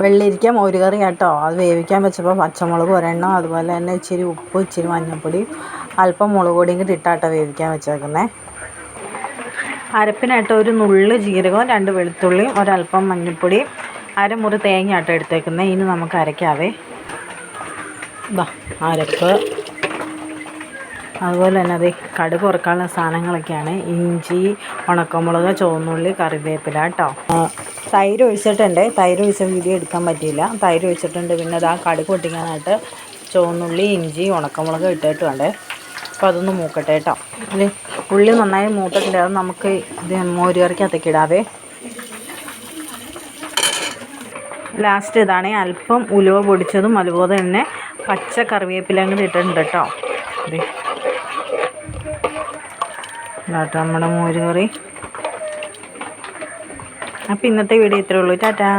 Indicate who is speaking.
Speaker 1: വെള്ളരിക്ക മോര് കറി കേട്ടോ. അത് വേവിക്കാൻ വെച്ചപ്പോൾ പച്ചമുളക് ഒരെണ്ണം, അതുപോലെ തന്നെ ഇച്ചിരി ഉപ്പ്, ഇച്ചിരി മഞ്ഞൾപ്പൊടി, അല്പം മുളക് പൊടിയും കൂടി ഇട്ടാട്ടോ വേവിക്കാൻ വെച്ചേക്കുന്നത്. അരപ്പിനായിട്ട് ഒരു നുള്ള് ജീരകവും 2 വെളുത്തുള്ളിയും ഒരല്പം മഞ്ഞൾപ്പൊടി, അരമുറി തേങ്ങ ആട്ടോ എടുത്തേക്കുന്നത്. ഇനി നമുക്ക് അരയ്ക്കാവേ. ഇതാ അരപ്പ്. അതുപോലെ തന്നെ അത് കടുക് വറുക്കാനുള്ള സാധനങ്ങളൊക്കെയാണ്. ഇഞ്ചി, ഉണക്കമുളക്, ചുവന്നുള്ളി, കറിവേപ്പില കേട്ടോ. തൈര് ഒഴിച്ചിട്ടുണ്ട്. തൈര് ഒഴിച്ച വീഡിയോ എടുക്കാൻ പറ്റിയില്ല. തൈര് ഒഴിച്ചിട്ടുണ്ട്. പിന്നെ അത് കടുക് പൊട്ടിക്കാനായിട്ട് ചുവന്നുള്ളി, ഇഞ്ചി, ഉണക്കമുളക് ഇട്ടിട്ടുണ്ട്. അപ്പോൾ അതൊന്ന് മൂക്കട്ടെ കേട്ടോ. അല്ലേ ഉള്ളി നന്നായി മൂത്തിട്ടുണ്ട്. അത് നമുക്ക് ഇത് മോര് കറിക്കകത്തേക്ക് ഇടാവേ. ലാസ്റ്റ് ഇതാണ് അല്പം ഉലുവ പൊടിച്ചതും അതുപോലെ തന്നെ പച്ച കറിവേപ്പിലയും കൂടി ഇട്ടിട്ടുണ്ട് കേട്ടോ. അതെ കേട്ടോ നമ്മുടെ മോര് കറി. അപ്പോൾ ഇന്നത്തെ വീഡിയോ ഇത്രയേ ഉള്ളൂ. ടാറ്റാ.